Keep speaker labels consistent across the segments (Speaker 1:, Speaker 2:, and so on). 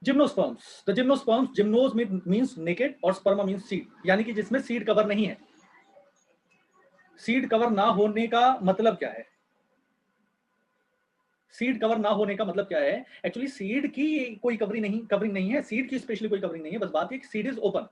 Speaker 1: Gymnosperms, the gymnosperms, जिम्नोस means naked और स्पर्मा means seed, यानी कि जिसमें सीड कवर नहीं है। सीड कवर ना होने का मतलब क्या है? सीड कवर ना होने का मतलब क्या है? एक्चुअली सीड की कोई कवरिंग नहीं है, सीड की स्पेशली कोई कवरिंग नहीं है, बस बात ये कि seed is open.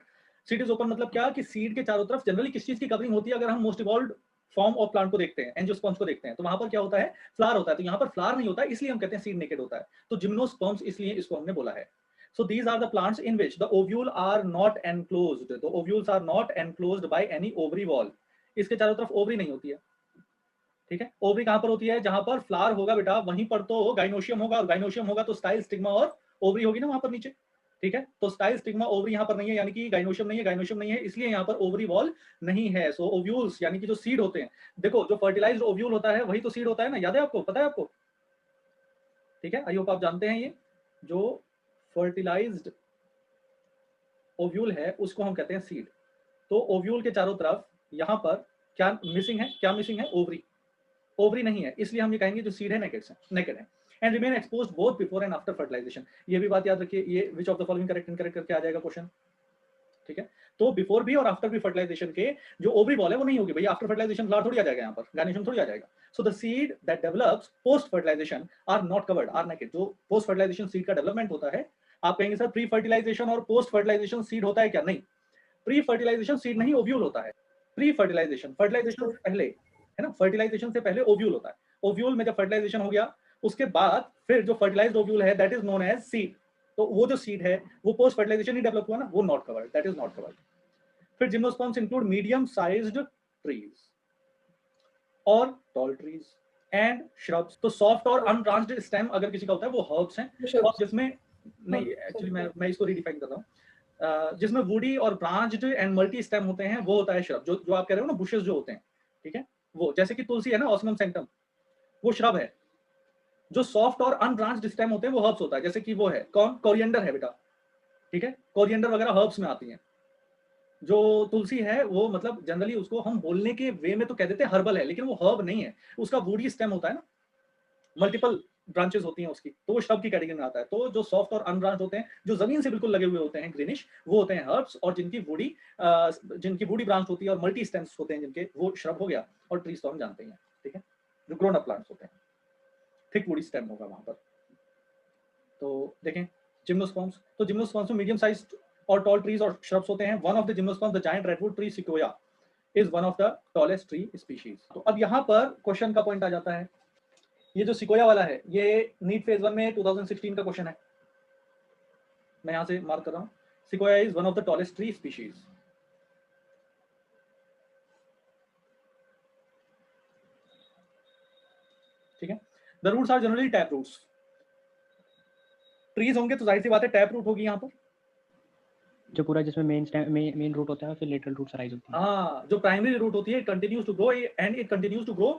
Speaker 1: Seed is open मतलब क्या कि सीड के चारों तरफ जनरली किस चीज की कवरिंग होती है? अगर हम most evolved form of plant को देखते हैं, एंजियोस्पर्म्स को देखते हैं, तो वहां पर क्या होता है? फ्लावर होता है। तो यहाँ पर फ्लावर नहीं होता है, इसलिए हम कहते हैं सीड नेकेड होता है। तो जिम्नोस्पर्म्स, इसलिए इसको हमने बोला है। So these are the plants in which the ovule are not enclosed. The ovules are not enclosed by any ovary wall. इसके चारों तरफ ओवरी नहीं होती है। ठीक है, ओवरी कहां पर होती है? जहां पर फ्लावर होगा बेटा, वहीं पर तो गाइनोशियम होगा, और गाइनोशियम होगा तो स्टाइल, स्टिग्मा और ओवरी होगी ना वहां पर नीचे। ठीक है, तो स्टाइल, स्टिग्मा, ओवरी यहां पर नहीं है, यानी कि गाइनोशियम नहीं है, गाइनोशियम नहीं है, इसलिए यहां पर ओवरी वॉल नहीं है। सो ओव्यूल्स यानी कि जो सीड होते हैं, देखो जो फर्टिलाइज्ड ओव्यूल होता है वही तो सीड होता है ना, याद है आपको? पता है आपको? ठीक है, आई होप आप जानते हैं ये। जो फर्टिलाइज्ड ओव्यूल है उसको हम कहते हैं सीड। तो ओव्यूल के चारों तरफ यहां पर क्या मिसिंग है? क्या मिसिंग है? ओवरी। ओवरी नहीं है, इसलिए हम ये कहेंगे जो सीड है नेकेड है। And remain exposed both before and after fertilization. ये भी बात याद रखिए, ये which of the following correct incorrect करके आ जाएगा क्वेश्चन। ठीक है, तो बिफोर भी और आफ्टर भी फर्टिलाइजेशन के जो ओवरी बॉल है वो नहीं होगी भैया। आफ्टर फर्टिलाइजेशन फ्लावर थोड़ी आ जाएगा, यहाँ पर गार्निशन थोड़ी आ जाएगा। So the seed that develops post fertilization are not covered, are naked. जो पोस्ट फर्टिलाइजेशन सीड का डेवलपमेंट होता है, आप कहेंगे सर प्री फर्टिलाइजेशन और पोस्ट फर्टिलाइजेशन सीड होता है क्या? नहीं, प्री फर्टिलाइजेशन सीड नहीं, ओव्यूल होता है। प्री फर्टिलाइजेशन, फर्टिलाइजेशन से पहले है ना, फर्टिलाइजेशन से पहले ओव्यूल होता है। ओव्यूल में जब फर्टिलाइजेशन हो गया, उसके बाद फिर जो फर्टिलाइज्ड ओव्यूल है that is known as seed. तो वो जो सीड है वो पोस्ट फर्टिलाइजेशन ही डेवलप हुआ ना, वो not covered, that is not covered. फिर gymnosperms include medium sized trees और टॉल ट्रीज एंड श्रब्स। तो सॉफ्ट और अनब्रांच्ड स्टेम अगर किसी का होता है वो हर्ब्स हैं, और जिसमें नहीं, एक्चुअली मैं इसको रीडिफाइन कर रहा हूँ। जिसमें वुडी और ब्रांच्ड एंड मल्टी स्टेम होते हैं वो होता है श्रब। जो आप कह रहे हो ना, बुशेस जो होते हैं, ठीक है, वो जैसे कि तुलसी है ना, ऑस्मियम सैंक्टम, वो श्रब है। जो सॉफ्ट और अनब्रांच्ड स्टेम होते हैं वो हर्ब्स होता है, जैसे कि वो है कौन? कोरिएंडर है बेटा। ठीक है, कोरिएंडर वगैरह हर्ब्स में आती हैं। जो तुलसी है वो मतलब जनरली उसको हम बोलने के वे में तो कह देते हैं हर्बल है, लेकिन वो हर्ब नहीं है, उसका वुडी स्टेम होता है ना, मल्टीपल ब्रांचेस होती हैं उसकी, तो वो श्रब की कैटेगरी में आता है। तो जो सॉफ्ट और अनब्रांच होते हैं, जो जमीन से बिल्कुल लगे हुए होते हैं ग्रीनिश, वो होते हैं हर्ब्स, और जिनकी वुडी ब्रांच होती है और मल्टी स्टेम्स होते हैं जिनके, वो श्रब हो गया। और ट्रीज तो हम जानते हैं, ठीक है, जो ग्रोन अप प्लांट्स होते हैं, थिक वुडी स्टेम होगा वहां पर। तो देखें जिम्नोस्पर्म्स, तो जिम्नोस्पर्म्स में मीडियम साइज और टॉल ट्रीज और श्रब्स होते हैं। One of the gymnosperms, the giant redwood tree sequoia, is one of the tallest tree species. तो अब यहाँ पर क्वेश्चन का पॉइंट आ जाता है, ये जो सिकोया वाला है ये नीट फेज 1 में 2016 का क्वेश्चन है, मैं यहां से मार्क कर रहा हूं। Sequoia is one of the tallest tree species. ठीक है, the roots are generally tap roots. Trees होंगे तो जाहिर सी बात है टैप रूट होगी यहाँ पर।
Speaker 2: जो पूरा जिसमें मेन रूट होता है, फिर लेटरल रूट्स राइज होती है।
Speaker 1: हाँ, जो प्राइमरी रूट होती है continues to grow and it continues to grow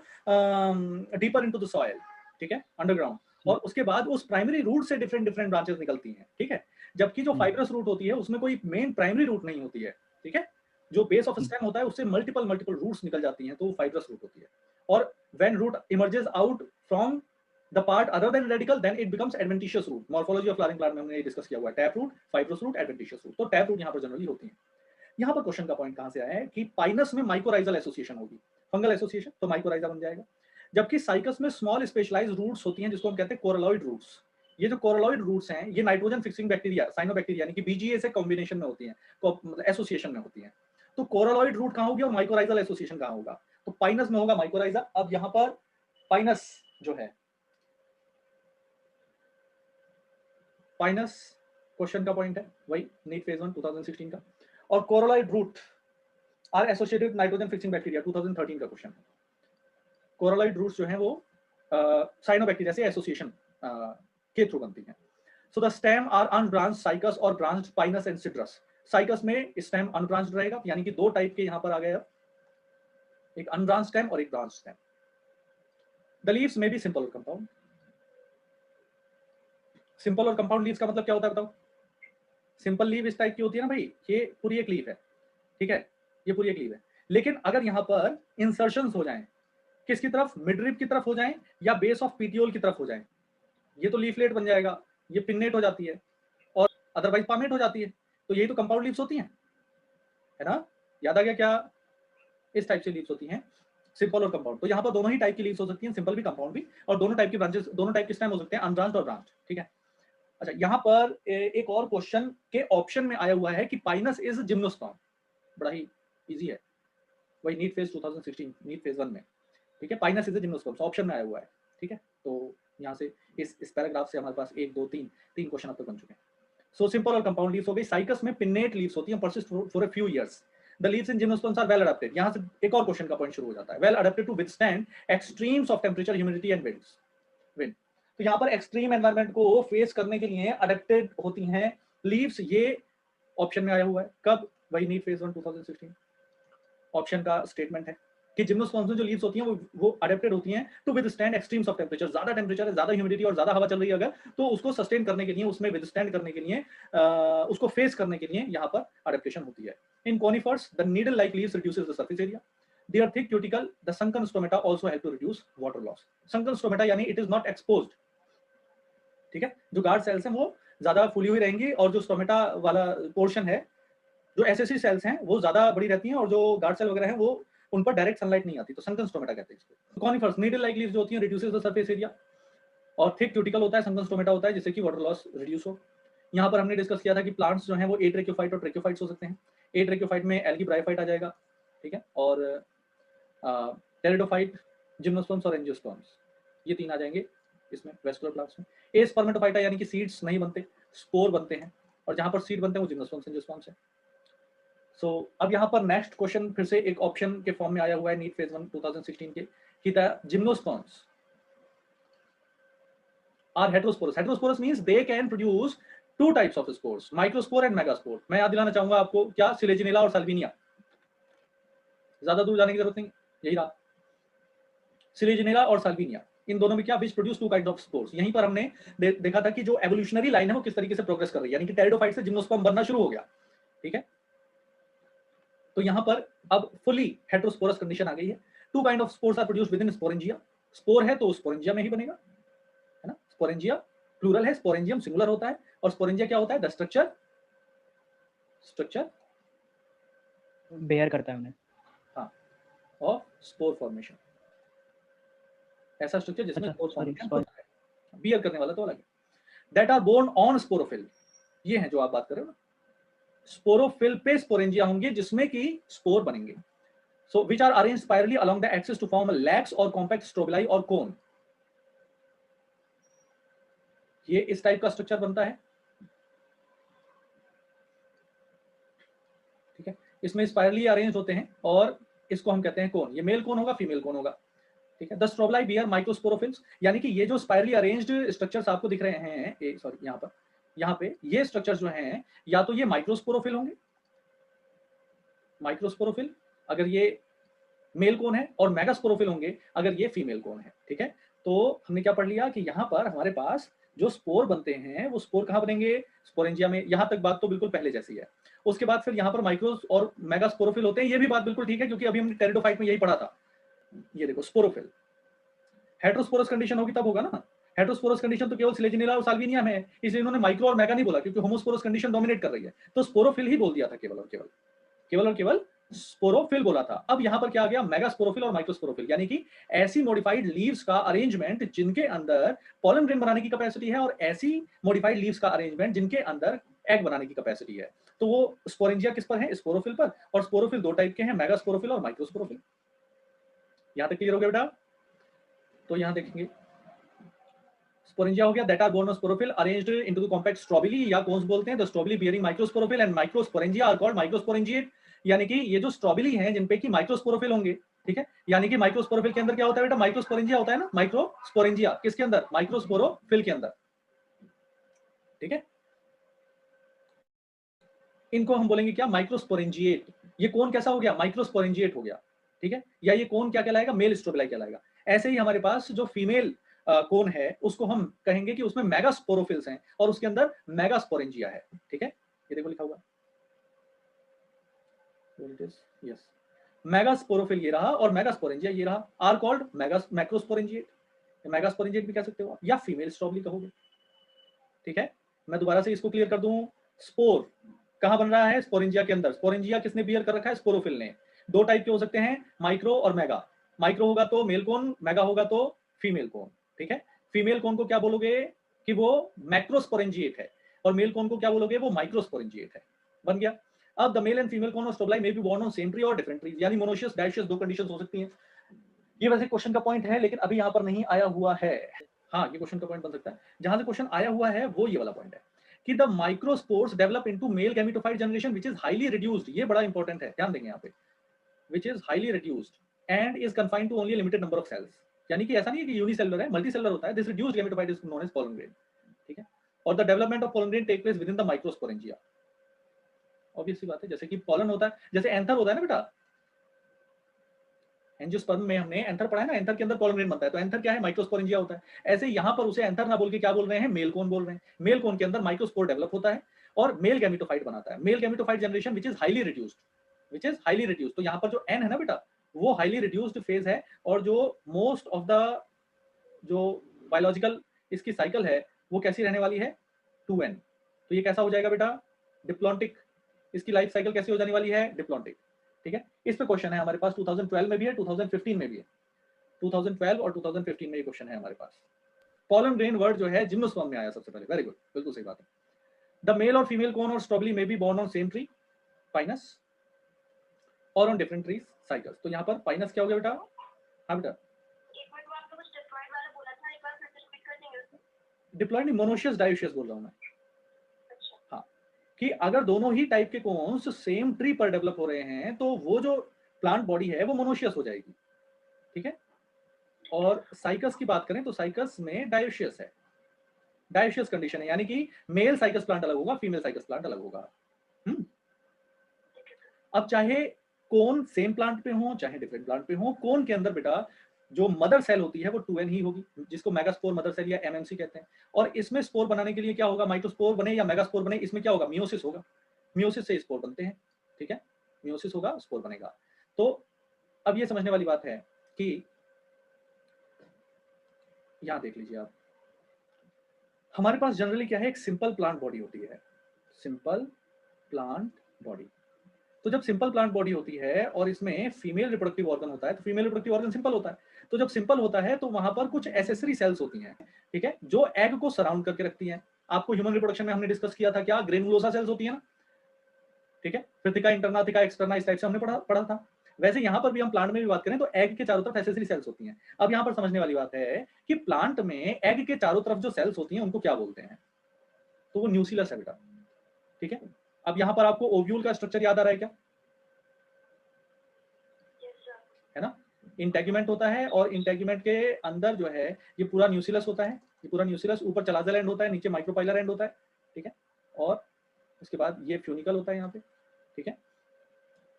Speaker 1: deeper into the soil, ठीक है, अंडरग्राउंड। और उसके बाद उस प्राइमरी रूट से डिफरेंट डिफरेंट ब्रांचेस निकलती हैं, ठीक है। जबकि जो फाइब्रस रूट होती है उसमें कोई मेन प्राइमरी रूट नहीं होती है, ठीक है। जो बेस ऑफ स्टेम होता है उससे मल्टीपल मल्टीपल रूट्स निकल जाती हैं, तो वो फाइब्रस रूट होती है। और when root emerges out from the part other than radical, then it becomes adventitious root. Morphology of flowering plant में हमने ये डिस्कस किया हुआ है, tap root, fibrous root, adventitious root. तो टैप रूट यहाँ पर जनरली होती है। यहाँ पर क्वेश्चन का पॉइंट कहां से आया है कि पाइनस में माइकोराइजल एसोसिएशन होगी, फंगल एसोसिएशन, तो माइकोराइजा बन जाएगा। जबकि साइकस में स्मॉल स्पेशलाइज्ड रूट्स होती हैं जिसको हम कहते हैं कोरलॉइड रूट्स। ये जो कोरलॉइड रूट्स हैं ये नाइट्रोजन फिक्सिंग बैक्टीरिया, साइनोबैक्टीरिया यानी कि बीजीए से कॉम्बिनेशन में होती हैं, मतलब एसोसिएशन में होती हैं। तो कोरलॉइड रूट कहां होगी और माइकोराइजल एसोसिएशन कहां होगा? तो पाइनस में होगा माइकोराइजा। अब यहाँ पर पाइनस जो है, पाइनस क्वेश्चन का पॉइंट है वही नीट फेज 1 2016 का। और coralloid root are associated with nitrogen fixing bacteria, 2013 का क्वेश्चन है। कोरलॉइड रूट्स जो हैं वो साइनोबैक्टीरिया से एसोसिएशन के थ्रू बनती हैं। So the stem are unbranched cycas और branched pinus and citrus. Cycas में स्टेम अनब्रांच्ड रहेगा, यानी कि दो टाइप के यहाँ पर आ गए, एक अनब्रांच्ड स्टेम और एक ब्रांच स्टेम। द लीव्स में बी सिंपल और कंपाउंड। सिंपल और कंपाउंड लीव्स का मतलब क्या होता है बताओ? सिंपल लीव इस टाइप की होती है ना भाई, ये पूरी एक लीव है, ठीक है, ये पूरी एक लीव है। लेकिन अगर यहाँ पर इंसर्शंस हो जाएं, किसकी तरफ? मिडरिप की तरफ हो जाएं या बेस ऑफ पीटियोल की तरफ हो जाएं, ये तो लीफलेट बन जाएगा, ये पिन्नेट हो जाती है। और अदरवाइज परमानेंट हो जाती है। तो यही तो कंपाउंड लीव्स होती हैं, है ना? याद आ गया क्या? इस टाइप से लीव्स होती हैं, सिंपल और कंपाउंड। तो यहाँ पर दोनों ही टाइप की लीव्स हो सकती हैं, सिंपल भी कंपाउंड भी, और दोनों टाइप की ब्रांचेस, दोनों टाइप के स्टेम हो सकते हैं, अनब्रांच्ड और ब्रांच। ठीक है। अच्छा, यहाँ पर एक और क्वेश्चन के ऑप्शन में आया हुआ है कि पाइनस इज जिम्नोस्पर्म। बड़ा ही इजी है, वही नीट फेज 2016 नीट फेज 1 में। ठीक है, पाइनस इज जिम्नोस्पर्म ऑप्शन में आया हुआ है। ठीक है, तो यहाँ से इस पैराग्राफ से हमारे पास 1 2 3 3 क्वेश्चन अब तक बन चुके हैं। सो सिंपल और कंपाउंड लीव्स हो गई। साइकस में पिन्नेट लीव्स होती हैं, persist for a few years. The leaves in gymnosperms are well adapted. यहाँ से एक और क्वेश्चन का पॉइंट शुरू हो जाता है, well adapted to withstand extremes of temperature, humidity and wind. तो यहाँ पर एक्सट्रीम एनवायरनमेंट को फेस करने के लिए अडेप्टेड होती हैं लीव्स। ये ऑप्शन में आया हुआ है, कब? वही नीट फेज 1 2016 ऑप्शन का स्टेटमेंट है कि जिम्नोस्पर्म्स में जो लीव्स होती हैं वो अडेप्टेड होती हैं to withstand extremes of temperature. ज्यादा टेम्परेचर है, ज्यादा ह्यूमिडिटी और ज्यादा हवा चल रही है अगर, तो उसको सस्टेन करने के लिए, उसमें विथस्टैंड करने के लिए, उसको फेस करने के लिए यहाँ पर अडेप्टेशन होती है। In conifers the needle like leaves reduces the surface area. They are thick cuticle. The sunken stomata also help to reduce water loss. Sunken stomata यानी it is not exposed. ठीक है, जो गार्ड सेल्स हैं वो ज्यादा फूली हुई रहेंगी, और जो स्टोमेटा वाला पोर्शन है, जो एसएससी सेल्स हैं, वो ज्यादा बड़ी रहती हैं, और जो गार्ड सेल वगैरह हैं वो उन पर डायरेक्ट सनलाइट नहीं आती, तो संकन स्टोमेटा कहते हैं इसको। कॉनिफर्स नीडल लाइक लीव्स जो होती हैं रिड्यूसेस द सरफेस एरिया, और थिक क्यूटिकल होता है, संकन स्टोमेटा होता है, जिससे कि वाटर लॉस रिड्यूस हो। यहाँ पर हमने डिस्कस किया था कि प्लांट्स जो हैं वो एट्रेक्योफाइट और ट्रेक्योफाइट्स हो सकते हैं। एट्रेक्योफाइट में एल्गी ब्रायोफाइट आ जाएगा, ठीक है, और टेरिडोफाइट, जिम्नोस्पर्म्स और एंजियोस्पर्म्स, ये 3 आ जाएंगे इसमें वेस्कुलर प्लांट्स में। ए स्पर्मेटोफाइटा यानी कि सीड्स नहीं बनते, स्पोर बनते हैं, और जहां पर सीड बनते हैं वो जिम्नोस्पर्म्स एंजियोस्पर्म्स है। सो अब यहाँ पर नेक्स्ट क्वेश्चन फिर से एक ऑप्शन के फॉर्म में आया हुआ है नीट फेज 1 2016 के, कि the gymnosperms are heterosporous. Heterosporous means they can produce 2 types of spores, microspore and megaspore. मैं याद दिलाना चाहूंगा आपको, क्या? सिलेजिनेला और साल्विनिया। ज्यादा दूर जाने की जरूरत नहीं, यही रहा, सिलेजिनेला और साल्विनिया। इन दोनों में क्या? Which produce 2 kind of spores. यहीं पर हमने देखा था कि जो एवोल्यूशनरी लाइन है वो किस तरीके से प्रोग्रेस कर रही है, यानी कि टेरिडोफाइट से जिम्नोस्पर्म बनना शुरू हो गया। ठीक है, तो यहाँ पर अब फुली हेटेरोस्पोरस कंडीशन आ गई है। 2 kind of spores are produced within sporangia. Spore है तो स्पोरेंजिया में ही बनेगा, है ना? स्पोरेंजिया प्लूरल है, स्पोरेंजियम सिंगुलर होता है, और स्पोरेंजिया क्या होता है? द स्ट्रक्चर
Speaker 2: बेयर करता है उन्हें।
Speaker 1: हाँ, ऑफ स्पोर फॉर्मेशन, ऐसा स्ट्रक्चर जिसमें
Speaker 2: अच्छा,
Speaker 1: स्पोर
Speaker 2: सॉरी
Speaker 1: फॉर्मेशन होता है। बियर करने वाला तो अलग है। That are borne on sporophyll, ये है जो आप बात कर रहे हो ना, स्पोरोफिल पे स्पोरेंजिया होंगे जिसमें कि स्पोर बनेंगे। So which are arranged spirally along the axis to form lax और कॉम्पैक्ट स्ट्रोबिलाई और कोन। ये इस टाइप का स्ट्रक्चर बनता है, ठीक है, इसमें स्पाइरली अरेंज होते हैं, और इसको हम कहते हैं कोन। ये मेल कोन होगा, फीमेल कोन होगा, ठीक है। द स्ट्रोबिलाई बियर माइक्रोस्पोरोफिल्स, यानी कि ये जो स्पाइरली अरेंज्ड स्ट्रक्चर्स आपको दिख रहे हैं, सॉरी यहाँ पे ये स्ट्रक्चर्स जो हैं, या तो ये माइक्रोस्पोरोफिल होंगे, माइक्रोस्पोरोफिल अगर ये मेल कोन है, और मेगास्पोरोफिल होंगे अगर ये फीमेल कोन है, ठीक है। तो हमने क्या पढ़ लिया कि यहाँ पर हमारे पास जो स्पोर बनते हैं वो स्पोर कहाँ बनेंगे? स्पोरेंजिया में। यहाँ तक बात तो बिल्कुल पहले जैसी है। उसके बाद फिर यहाँ पर माइक्रो और मेगास्पोरोफिल होते हैं, ये भी बात बिल्कुल ठीक है, क्योंकि अभी हमने टेरिडोफाइट में यही पढ़ा था। ये देखो स्पोरोफिल, हेटेरोस्पोरस कंडीशन होगी तब होगा ना। हेटेरोस्पोरस कंडीशन तो केवल सिलेजिनेला और साल्विनिया में है, इसलिए इन्होंने माइक्रो और मेगा नहीं बोला, क्योंकि होमोस्पोरस कंडीशन डोमिनेट कर रही है, तो स्पोरोफिल ही बोल दिया था, केवल और केवल स्पोरोफिल बोला था। अब यहां पर क्या आ गया? मेगास्पोरोफिल और माइक्रोस्पोरोफिल, यानी कि ऐसी मॉडिफाइड लीव्स का अरेंजमेंट जिनके अंदर पॉलन ग्रेन बनाने की कैपेसिटी है, और ऐसी मॉडिफाइड लीव्स का अरेंजमेंट जिनके अंदर एग बनाने की कैपेसिटी है। तो वो स्पोरेंजिया किस पर है? स्पोरोफिल पर। और स्पोरोफिल 2 टाइप के हैं, मेगास्पोरोफिल और माइक्रोस्पोरोफिल। यहां तक क्लियर हो गया बेटा? तो यहां देखेंगे, स्पोरेंजिया हो गया, that are borne of sporophyll arranged into the compact strobili, या कोन्स बोलते हैं। The strobili bearing microsporophyll and microsporangia are called microsporangiate, यानी कि ये जो स्ट्रॉबिली हैं जिन पे कि माइक्रोस्पोरोफिल होंगे, ठीक है। यानी कि माइक्रोस्पोरोफिल के अंदर क्या होता है बेटा? माइक्रोस्पोरेंजिया होता है ना। माइक्रोस्पोरेंजिया किसके अंदर? माइक्रोस्पोरोफिल के अंदर, ठीक है। इनको हम बोलेंगे क्या? माइक्रोस्पोरेंजिएट। ये कोन कैसा हो गया? माइक्रोस्पोरेंजिएट हो गया, ठीक है। या ये कोन क्या कहलाएगा? मेल स्ट्रोबिलाई कहलाएगा। ऐसे ही हमारे पास जो फीमेल कोन है उसको हम कहेंगे कि उसमें मेगास्पोरोफिल्स हैं, और उसके अंदर मेगास्पोरेंजिया है, ठीक है। ये देखो लिखा हुआ यस, मेगास्पोरोफिल ये रहा, और मेगास्पोरेंजिया ये रहा, आर कॉल्ड मैक्रोस्पोरेंजिएट। मेगास्पोरेंजिएट भी कह सकते हो आप, या फीमेल स्ट्रॉबेरी कहोगे, ठीक है। मैं दोबारा से इसको क्लियर कर दूं, स्पोर कहाँ बन रहा है? स्पोरेंजिया के अंदर। स्पोरेंजिया किसने बियर कर रखा है? स्पोरोफिल ने। दो टाइप के हो सकते हैं, माइक्रो और मेगा। माइक्रो होगा तो मेल कोन, मेगा होगा तो फीमेल कोन। ठीक है, फीमेल कोन को क्या बोलोगे कि वो मैक्रोस्पोरेंजिएट है, और मेल कोन को क्या बोलोगे? वो माइक्रोस्पोरेंजिएट है। बन गया। अब the male and female cone of strobili may be borne on same tree और डिफरेंट ट्रीज, यानी मोनोशियस डायोशियस दो कंडीशंस हो सकती हैं। ये वैसे क्वेश्चन का पॉइंट है, लेकिन अभी यहाँ पर नहीं आया हुआ है। हाँ, ये क्वेश्चन का पॉइंट बन सकता है। जहां से क्वेश्चन आया हुआ है वो ये वाला पॉइंट है कि the microspores develop into male gametophyte generation which is highly reduced. ये बड़ा इंपॉर्टेंट है, ध्यान देंगे यहाँ पे। Which is highly reduced and is confined to only limited number of cells, यानी कि ऐसा नहीं है कि यूनिसेलुलर है, मल्टीसेलुलर होता है। This reduced gametophyte is known as pollen grain. ठीक है, और the development of pollen grain take place within the microsporangia. Obvious सी बात है, जैसे कि पोलन होता है, जैसे एंथर होता है ना बेटा, एंजियोस्पर्म में हमने एंथर पढ़ा है ना, एंथर के अंदर पोलन ग्रेन बनता है, तो एंथर क्या है? माइक्रोस्पोरेंजिया होता है। ऐसे यहाँ पर उसे एंथर ना बोल के क्या बोल रहे हैं? मेल कोन बोल रहे हैं। मेल कोन के अंदर माइक्रोस्पोर डेवलप होता है और मेल गैमेटोफाइट बनाता है। Mail gametophyte generation which is highly reduced, which is highly reduced. तो यहाँ पर जो एन है ना बेटा, वो हाईली रिड्यूस्ड फेज है, और जो मोस्ट ऑफ द जो बायोलॉजिकल इसकी साइकिल है वो कैसी रहने वाली है? 2n। तो ये कैसा हो जाएगा बेटा? डिप्लॉन्टिक। इसकी लाइफ साइकिल कैसी हो जाने वाली है? डिप्लॉन्टिक। ठीक है, इस पे क्वेश्चन है हमारे पास, 2012 में भी है, 2015 में भी है। 2012 और 2015 में ये क्वेश्चन है हमारे पास। पोलन ग्रेन वर्ड जो है जिम्नोस्पर्म में आया सबसे पहले। वेरी गुड, बिल्कुल सही बात है। द मेल और फीमेल कोन और strobili may be borne on same tree, Pinus, और ऑन डिफरेंट ट्रीज, साइकल्स। तो यहाँ पर पाइनस क्या हो गया बेटा? हाँ बेटा, डिप्लॉयड नहीं, मोनोशियस डायोशियस बोल रहा हूँ मैं। हाँ, कि अगर दोनों ही टाइप के कोन्स सेम ट्री पर डेवलप हो रहे हैं तो वो जो प्लांट बॉडी है वो मोनोशियस हो जाएगी। ठीक है, और साइकस की बात करें तो साइकस में डायोशियस है, डायोशियस कंडीशन है, यानी कि मेल साइकस प्लांट अलग होगा, फीमेल साइकस प्लांट अलग होगा। अब चाहे कोन सेम प्लांट पे हो चाहे डिफरेंट प्लांट पे हो, कोन के अंदर बेटा जो मदर सेल होती है वो 2n ही होगी, जिसको मेगास्पोर मदर सेल या एमएमसी कहते हैं। और इसमें स्पोर बनाने के लिए क्या होगा? माइक्रोस्पोर बने या मेगास्पोर बने, इसमें क्या होगा? मियोसिस होगा। मियोसिस से स्पोर बनते हैं। ठीक है, मियोसिस होगा, स्पोर बनेगा। तो अब ये समझने वाली बात है कि यहां देख लीजिए आप, हमारे पास जनरली क्या है? एक सिंपल प्लांट बॉडी होती है, सिंपल प्लांट बॉडी। तो जब सिंपल प्लांट बॉडी होती है और इसमें फीमेल रिप्रोडक्टिव ऑर्गन होता है, तो फीमेल रिप्रोडक्टिव ऑर्गन सिंपल होता है। तो जब सिंपल होता है तो वहां पर कुछ एसेसरी सेल्स होती हैं, ठीक है, जो एग को सराउंड करके रखती हैं। आपको ह्यूमन रिप्रोडक्शन में हमने डिस्कस किया था क्या? ग्रेनुलोसा सेल्स होती है ना। ठीक है, कृतिका, इंटरना, थिका, एक्सटर्ना, इस टाइप से हमने पढ़ा था। वैसे यहाँ पर भी हम प्लांट में भी बात करें तो एग के चारों तरफ एसेसरी सेल्स होती हैं। अब यहाँ पर समझने वाली बात है कि प्लांट में एग के चारों तरफ जो सेल्स होती हैं उनको क्या बोलते हैं? तो वो न्यूसिलस है बेटा। ठीक है, अब यहाँ पर आपको ओव्यूल का स्ट्रक्चर याद आ रहा है क्या? है ना, इंटेगुमेंट होता है, और इंटेगुमेंट के अंदर जो है ये पूरा न्यूसिलस होता है, ये पूरा न्यूसिलस, ऊपर चलाजल एंड होता है, नीचे माइक्रोपाइलर एंड होता है। ठीक है, और उसके बाद ये फ्यूनिकल होता है यहाँ पे। ठीक है,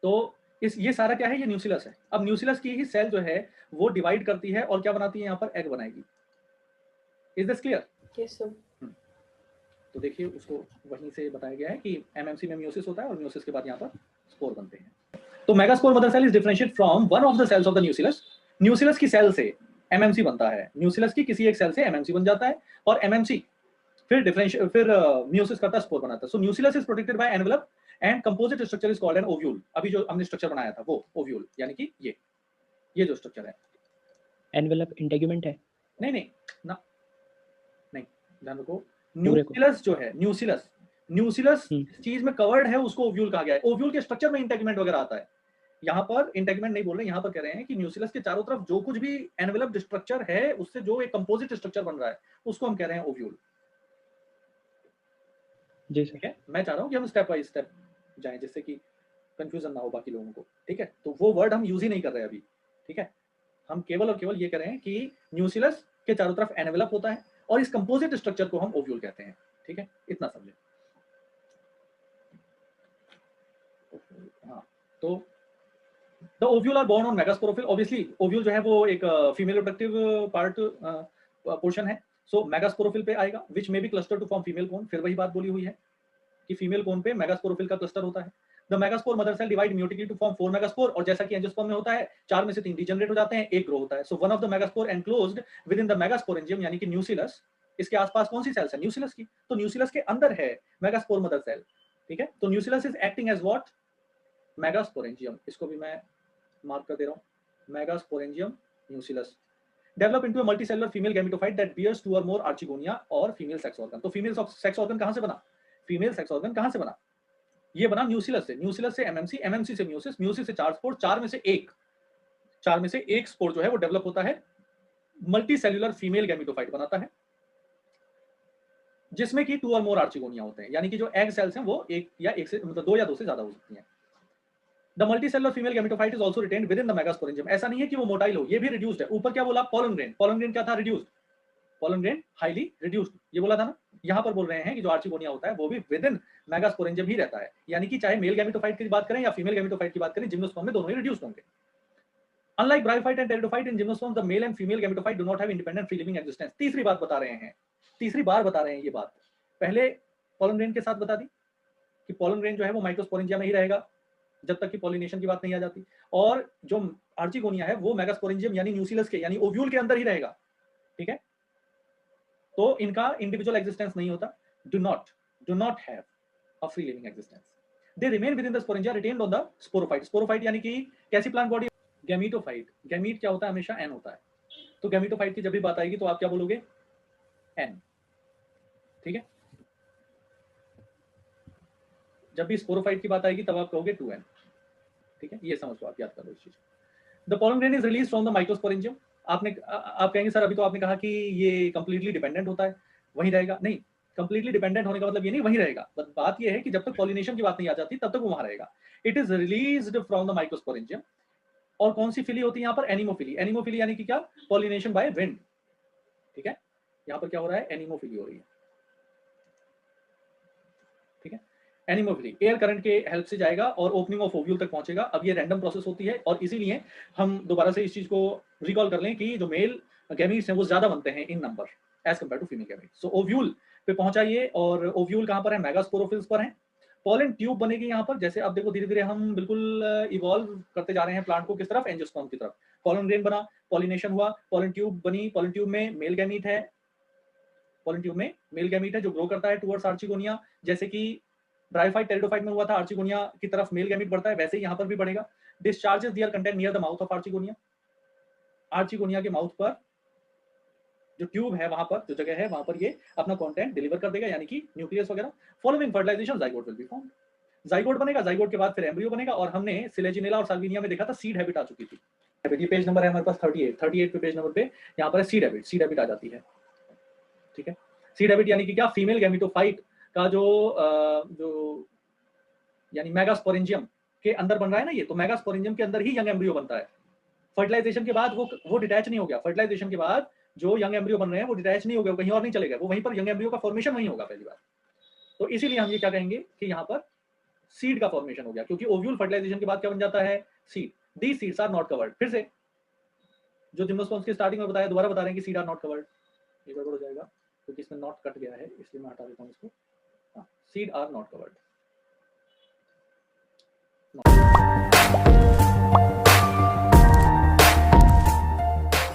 Speaker 1: तो ये सारा क्या है? ये न्यूसिलस है। अब न्यूसिलस की ही सेल जो है वो डिवाइड करती है और क्या बनाती है? यहाँ पर एग बनाएगी। Is this clear?
Speaker 3: Yes sir.
Speaker 1: तो देखिए, उसको वहीं से बताया गया है कि एमएमसी में मियोसिस होता है और मियोसिस के बाद यहाँ पर स्पोर बनते हैं। तो megaspore mother cell is differentiate from one of the cells of the nucellus. Nucellus की सेल से एमएमसी बनता है, न्यूसिलस की किसी एक सेल से एमएमसी बन जाता है, और एमएमसी फिर मियोसिस करता है, स्पोर बनाता है। So nucellus is protected by envelope and composite structure is called an ovule. अभी जो हमने स्ट्रक्चर बनाया था वो ओव्यूल, यानी कि ये जो स्ट्रक्चर है।
Speaker 2: एनवेलप इंटेगुमेंट है?
Speaker 1: नहीं नहीं ना, नहीं, ध्यान रखो, न्यूसिलस जो है, न्यूसिलस चीज में कवर्ड है, उसको ओव्यूल कहा गया है। ओव्यूल के स्ट्रक्चर में इंटेगुमेंट वगैरह आता है। यहाँ पर इंटेगुमेंट नहीं बोल रहे, यहाँ पर कह रहे हैं कि न्यूसिलस के चारों तरफ जो कुछ भी एनवेलप्ड स्ट्रक्चर है उससे जो एक कंपोजिट स्ट्रक्चर बन रहा है उसको हम कह रहे हैं ओव्यूल।
Speaker 2: जी सर।
Speaker 1: ठीक है, मैं चाह रहा हूँ कि हम स्टेप बाय स्टेप जाएं जिससे कि कंफ्यूजन ना हो बाकी लोगों को। ठीक है, तो वो वर्ड हम यूज ही नहीं कर रहे अभी। ठीक है, हम केवल और केवल ये कह रहे हैं कि न्यूसिलस के चारों तरफ एनवेलप होता है और इस कंपोजिट स्ट्रक्चर को हम ओव्यूल कहते हैं। ठीक है, इतना समझे। हाँ, तो the ovule are borne on megasporophyll. Obviously ovule जो है वो एक फीमेल रिप्रोडक्टिव पार्ट पोर्शन है, सो मेगास्पोरोफिल पे आएगा, which may be cluster to form female cone. फिर वही बात बोली हुई है कि फीमेल कोन पे मेगास्पोरोफिल का क्लस्टर होता है। The megaspore mother cell divide meiotically to form 4 megaspore, और जैसा कि एंजियोस्पर्म में होता है 4 में से 3 डीजनरेट हो जाते हैं, एक ग्रो होता है। So one of the megaspore enclosed with in the megasporangium, यानी कि न्यूसिलस, इसके आसपास कौन सी सेल्स है, न्यूक्लियस की, तो न्यूक्लियस के अंदर है मेगास्पोर मदर सेल, ठीक है। तो nucleus is acting as what, megasporangium, इसको भी मैं मार्क कर दे रहा हूं, megasporangium nucleus develop into a multicellular female gametophyte that bears two or more archegonia or female sex organ. तो फीमेल सेक्स ऑर्गन कहां से बना, फीमेल सेक्स ऑर्गन कहां से बना, ये बना न्यूक्लियस से, न्यूक्लियस से एमएमसी, एमएमसी से म्यूसिस, म्यूसिस से 4 स्पोर, 4 में से एक स्पोर जो है वो डेवलप होता है, मल्टी सेल्यूलर फीमेल गैमेटोफाइट बनाता है, जिसमें कि 2 और मोर आर्चिगोनिया होते हैं, यानी कि जो एग सेल्स हैं वो एक या एक से मतलब 2 या 2 से ज्यादा हो सकती हैं। The multicellular female gametophyte is also retained with in the megasporangium. ऐसा नहीं है कि वो मोटाइल हो, ये भी रिड्यूस्ड है। ऊपर क्या बोला, पोलन ग्रेन, पोलन ग्रेन क्या था, reduced, pollen grain highly reduced, ये बोला था ना। यहां पर बोल रहे हैं कि जो आर्चिगोनिया होता है वो भी विद इन मेगास्पोरेंजियम ही रहता है, यानी कि चाहे मेल गैमेटोफाइट की बात करें या फीमेल गैमेटोफाइट की बात करें, जिम्नोस्पर्म में दोनों ही रिड्यूस्ड होंगे। Unlike bryophyte and pteridophyte, in gymnosperms, the male and female gametophyte do not have independent free living existence. तीसरी बात बता रहे हैं, तीसरी बार बता रहे हैं ये बात। पहले पोलन ग्रेन के साथ बता दी कि पोलन ग्रेन जो है वो माइक्रोस्पोरेंजिया में ही रहेगा जब तक कि पॉलिनेशन की बात नहीं आ जाती, और जो आर्चिगोनिया है वो मेगास्पोरेंजियम यानी न्यूक्लियस के यानी ओव्यूल के अंदर ही रहेगा, ठीक है। तो इनका इंडिविजुअल एग्जिस्टेंस नहीं होता, do not have a free living existence. They remain with in the sporangia retained on the sporophyte. Sporophyte यानी कि कैसी प्लांट बॉडी, गैमीटोफाइट, गैमीट क्या होता है, हमेशा एन होता है, तो गैमीटोफाइट की जब भी बात आएगी तो आप क्या बोलोगे, एन, ठीक है। जब भी स्पोरोफाइट की बात आएगी तब आप कहोगे 2n, ठीक है, ये समझ लो, आप याद कर लो इस चीज। The pollen grain is release from the microsporangium. आप कहेंगे सर अभी तो आपने कहा कि ये कंप्लीटली डिपेंडेंट होता है, वहीं रहेगा, नहीं, कंप्लीटली डिपेंडेंट होने का मतलब ये नहीं वहीं रहेगा, बट बात ये है कि जब तक पॉलिनेशन की बात नहीं आ जाती तब तक वो वहां रहेगा। It is released from the microsporangium. और कौन सी फिली होती है यहाँ पर, एनिमोफिली, एनिमोफिली यानी कि क्या, पॉलिनेशन बाय विंड, ठीक है। यहाँ पर क्या हो रहा है, एनिमोफिली हो रही है, ठीक है। एनिमोफिली एयर करंट के हेल्प से जाएगा और ओपनिंग ऑफ ओव्यूल तक पहुंचेगा। अब ये रैंडम प्रोसेस होती है और इसीलिए हम दोबारा से इस चीज को रिकॉल कर लें कि जो मेल गैमीट्स हैं वो ज्यादा बनते हैं in number as compare to female gametes. So ovule पे पहुंचा ये, और ओव्यूल कहां पर है, मेगास्पोरोफिल्स पर है। पॉलन ट्यूब बनेगी यहाँ पर, जैसे अब देखो धीरे धीरे हम बिल्कुल इवॉल्व करते जा रहे हैं प्लांट को किस तरफ, एंजियोस्पर्म की तरफ। पॉलन ग्रेन बना, पॉलिनेशन हुआ, पॉलन ट्यूब बनी, पॉलन ट्यूब में मेल गैमीट है, पॉलन ट्यूब में मेल गैमीट है जो ग्रो करता है टुवर्ड्स आर्चिगोनिया, जैसे कि ब्रायोफाइट टेरिडोफाइट में हुआ था, आर्चिगोनिया की तरफ मेल गैमीट बढ़ता है, वैसे ही यहाँ पर भी बढ़ेगा। Discharges their content near the mouth of archegonia. Archegonia के माउथ पर जो ट्यूब है, वहां पर जो जगह है, वहां पर ये अपना कंटेंट डिलीवर कर देगा, यानी कि न्यूक्लियस वगैरह। Following fertilization zygote will be formed. Zygote बनेगा, जाइगोट के बाद फिर एम्ब्रियो बनेगा, और हमने सिलेजिनेला और साल्विनिया में देखा था सीड हैबिट आ चुकी थी। ये पेज नंबर है हमारे पास 38 पे, पेज नंबर पे यहाँ पर सीड हैबिट, सीड हैबिट आ जाती है, ठीक है। सीड हैबिट यानी कि क्या, फीमेल गैमेटोफाइट का जो यानी मेगास्पोरेंजियम के अंदर बन रहा है ना ये, तो मेगास्पोरेंजियम के अंदर ही यंग एम्ब्रियो बनता है। फर्टिलाइजेशन के बाद वो डिटैच नहीं हो गया, फर्टिलाइजेशन के बाद जो यंग एम्ब्रियो बन रहे हैं वो डिटैच नहीं हो गया, कहीं और नहीं चले गए, वो वहीं पर यंग एम्ब्रियो का फॉर्मेशन वहीं होगा पहली बार। तो इसीलिए हम ये क्या कहेंगे कि यहाँ पर सीड का फॉर्मेशन हो गया, क्योंकि ओव्यूल फर्टिलाइजेशन के बाद क्या बन जाता है, seed. The seeds are not covered. फिर से जो जिम्नोस्पर्म्स की स्टार्टिंग में बताया, दोबारा बता रहे हैं कि सीड आर नॉट कवर्ड। ये गड़बड़ हो जाएगा क्योंकि इसमें नॉट कट गया है, इसलिए मैं हटा देता हूँ इसको। Seed are not covered.